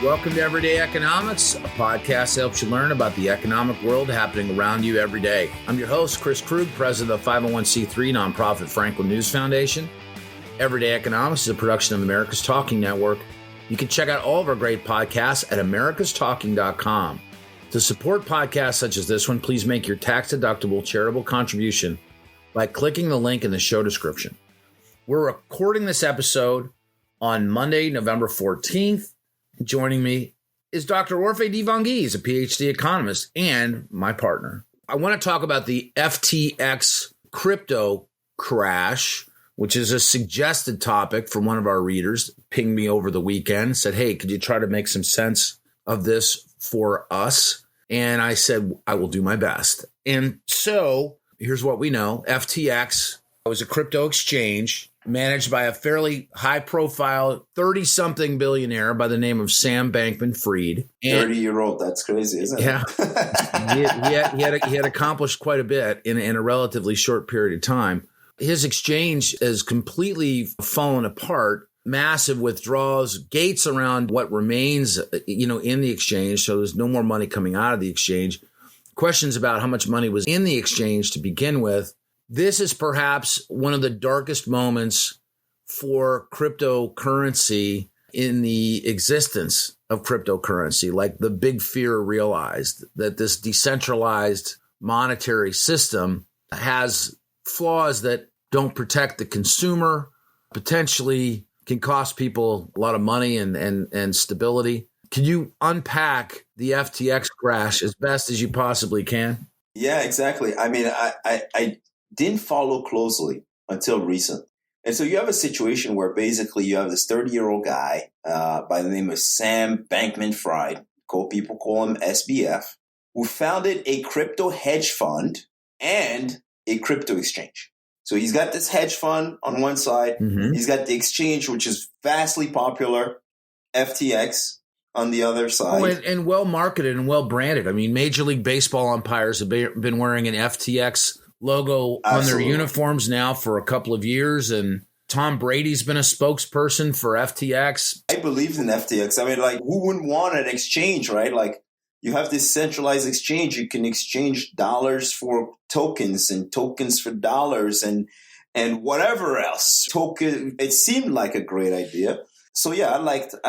Welcome to Everyday Economics, a podcast that helps you learn about the economic world happening around you every day. I'm your host, Chris Krug, president of the 501c3 nonprofit Franklin News Foundation. Everyday Economics is a production of America's Talking Network. You can check out all of our great podcasts at americastalking.com. To support podcasts such as this one, please make your tax-deductible charitable contribution by clicking the link in the show description. We're recording this episode on Monday, November 14th. Joining me is Dr. Orphe Divounguy. He's a PhD economist and my partner. I want to talk about the FTX crypto crash, which is a suggested topic from one of our readers. Pinged me over the weekend, said, hey, could you try to make some sense of this for us? And I said, I will do my best. And so here's what we know. FTX was a crypto exchange managed by a fairly high-profile 30-something billionaire by the name of Sam Bankman-Fried. 30-year-old, that's crazy, isn't it? Yeah. he had accomplished quite a bit in a relatively short period of time. His exchange has completely fallen apart, massive withdrawals, gates around what remains, in the exchange, so there's no more money coming out of the exchange. Questions about how much money was in the exchange to begin with. This is perhaps one of the darkest moments for cryptocurrency in the existence of cryptocurrency. Like the big fear realized that this decentralized monetary system has flaws that don't protect the consumer, potentially can cost people a lot of money and stability. Can you unpack the FTX crash as best as you possibly can? Yeah, exactly. I mean, I didn't follow closely until recent. And so you have a situation where basically you have this 30-year-old guy by the name of Sam Bankman-Fried, people call him SBF, who founded a crypto hedge fund and a crypto exchange. So he's got this hedge fund on one side. Mm-hmm. He's got the exchange, which is vastly popular, FTX, on the other side. Oh, and well marketed and well branded. I mean, Major League Baseball umpires have been wearing an FTX logo on their uniforms now for a couple of years, and Tom Brady's been a spokesperson for FTX. I believe in FTX. I mean, like, who wouldn't want an exchange, right? Like, you have this centralized exchange. You can exchange dollars for tokens and tokens for dollars and whatever else. It seemed like a great idea. So yeah, I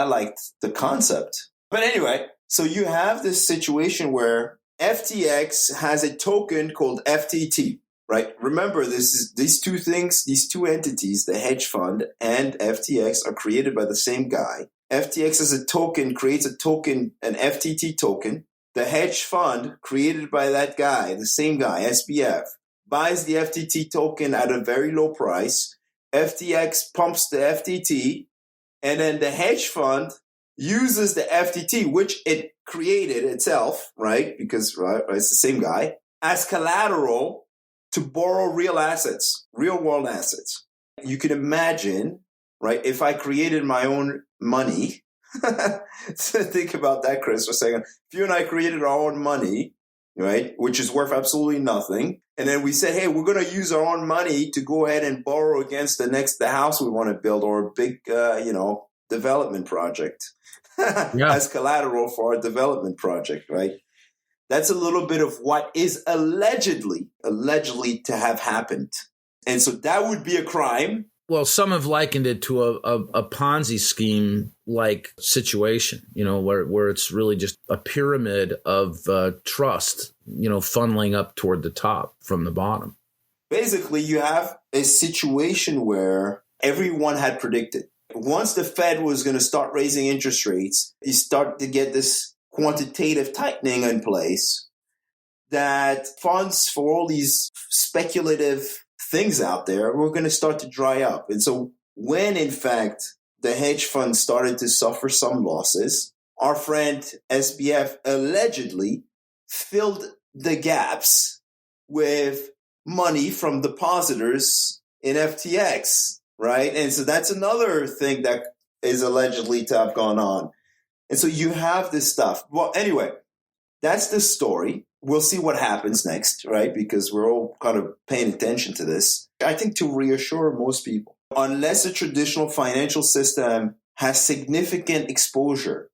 liked the concept. But anyway, so you have this situation where FTX has a token called FTT, right? Remember, these two entities, the hedge fund and FTX, are created by the same guy. FTX as a token creates a token, an FTT token. The hedge fund created by that guy, the same guy, SBF, buys the FTT token at a very low price. FTX pumps the FTT, and then the hedge fund uses the FTT, which it created itself, right? Because it's the same guy, as collateral to borrow real assets, real world assets. You can imagine, right? If I created my own money, so think about that, Chris, for a second. If you and I created our own money, right, which is worth absolutely nothing, and then we said, hey, we're going to use our own money to go ahead and borrow against the house we want to build or a big, development project. As collateral for a development project, right? That's a little bit of what is allegedly to have happened. And so that would be a crime. Well, some have likened it to a Ponzi scheme like situation, where it's really just a pyramid of trust, funneling up toward the top from the bottom. Basically, you have a situation where everyone had predicted. Once the Fed was going to start raising interest rates, you start to get this quantitative tightening in place, that funds for all these speculative things out there were going to start to dry up. And so when, in fact, the hedge fund started to suffer some losses, our friend SBF allegedly filled the gaps with money from depositors in FTX. Right. And so that's another thing that is allegedly to have gone on. And so you have this stuff. Well, anyway, that's the story. We'll see what happens next, right? Because we're all kind of paying attention to this. I think to reassure most people, unless a traditional financial system has significant exposure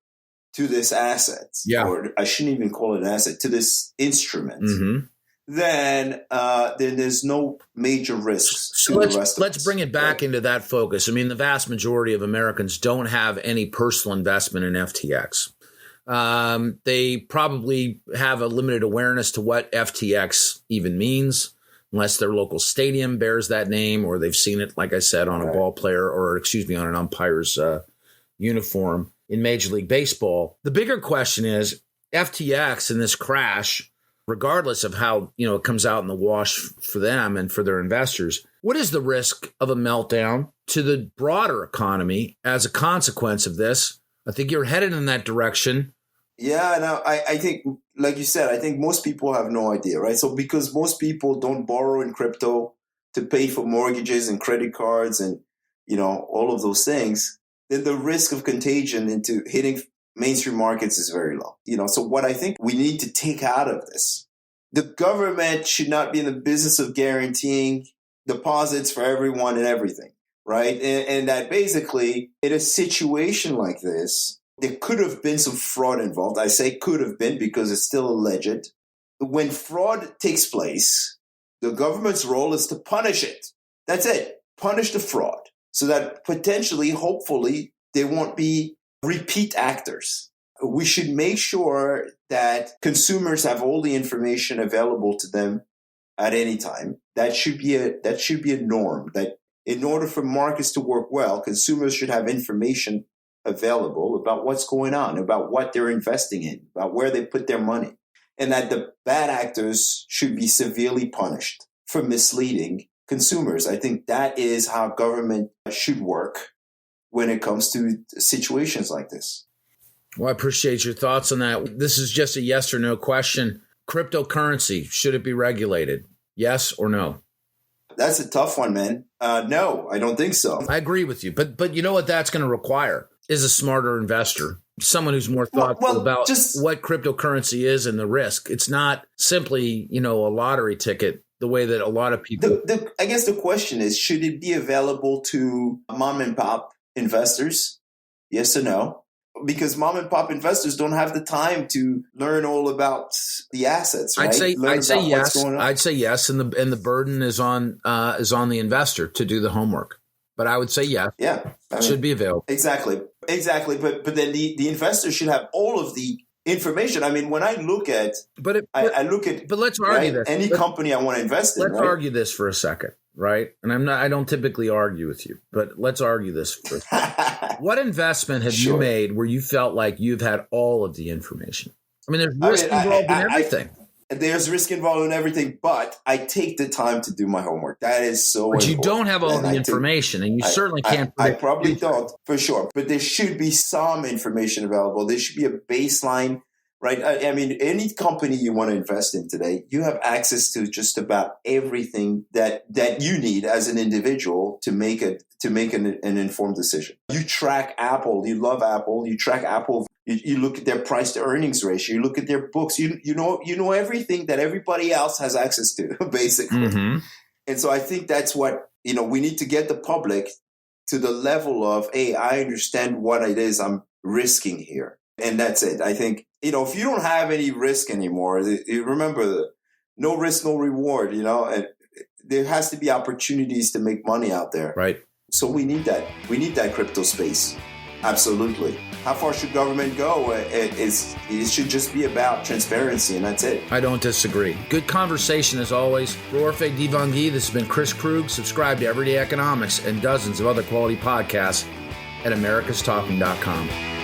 to this asset, or I shouldn't even call it an asset, to this instrument, then there's no major risks to the rest of us. Let's bring it back into that focus. I mean, the vast majority of Americans don't have any personal investment in FTX. They probably have a limited awareness to what FTX even means, unless their local stadium bears that name, or they've seen it, like I said, on a ball player, or on an umpire's uniform in Major League Baseball. The bigger question is FTX and this crash, regardless of how, it comes out in the wash for them and for their investors. What is the risk of a meltdown to the broader economy as a consequence of this? I think you're headed in that direction. Yeah, no, I think, like you said, I think most people have no idea, right? So because most people don't borrow in crypto to pay for mortgages and credit cards and, all of those things, then the risk of contagion into hitting mainstream markets is very low. So what I think we need to take out of this, the government should not be in the business of guaranteeing deposits for everyone and everything, right? And that basically, in a situation like this, there could have been some fraud involved. I say could have been because it's still alleged. When fraud takes place, the government's role is to punish it. That's it. Punish the fraud so that potentially, hopefully, there won't be repeat actors. We should make sure that consumers have all the information available to them at any time. That should be a norm. That in order for markets to work well, consumers should have information available about what's going on, about what they're investing in, about where they put their money, and that the bad actors should be severely punished for misleading consumers. I think that is how government should work when it comes to situations like this. Well, I appreciate your thoughts on that. This is just a yes or no question. Cryptocurrency, should it be regulated? Yes or no? That's a tough one, man. No, I don't think so. I agree with you. But you know what that's going to require is a smarter investor, someone who's more thoughtful about what cryptocurrency is and the risk. It's not simply, a lottery ticket the way that a lot of people. I guess the question is, should it be available to mom and pop investors? Yes or no? Because mom and pop investors don't have the time to learn all about the assets, right? I'd say yes. I'd say yes, and the burden is on the investor to do the homework. But I would say yes. Yeah, it should be available. Exactly. But then the investor should have all of the information. I mean, when I look at, I look at. But let's argue this. Any company I want to invest in. Let's argue this for a second, right? And I don't typically argue with you, but let's argue this for a second. What investment have you made where you felt like you've had all of the information? I mean, there's risk involved in everything. There's risk involved in everything, but I take the time to do my homework. That is so important. But you don't have all the information, and you certainly can't. I probably don't, for sure. But there should be some information available. There should be a baseline, right? I mean, any company you want to invest in today, you have access to just about everything that you need as an individual to make an informed decision. You track Apple. You love Apple. You track Apple. You look at their price to earnings ratio. You look at their books. You know everything that everybody else has access to, basically. Mm-hmm. And so I think that's what we need to get the public to the level of, hey, I understand what it is I'm risking here, and that's it. I think if you don't have any risk anymore, remember no risk, no reward. And there has to be opportunities to make money out there, right? So we need that. We need that crypto space. Absolutely. How far should government go? It should just be about transparency, and that's it. I don't disagree. Good conversation as always. For Orphe Divounguy, this has been Chris Krug. Subscribe to Everyday Economics and dozens of other quality podcasts at americastalking.com.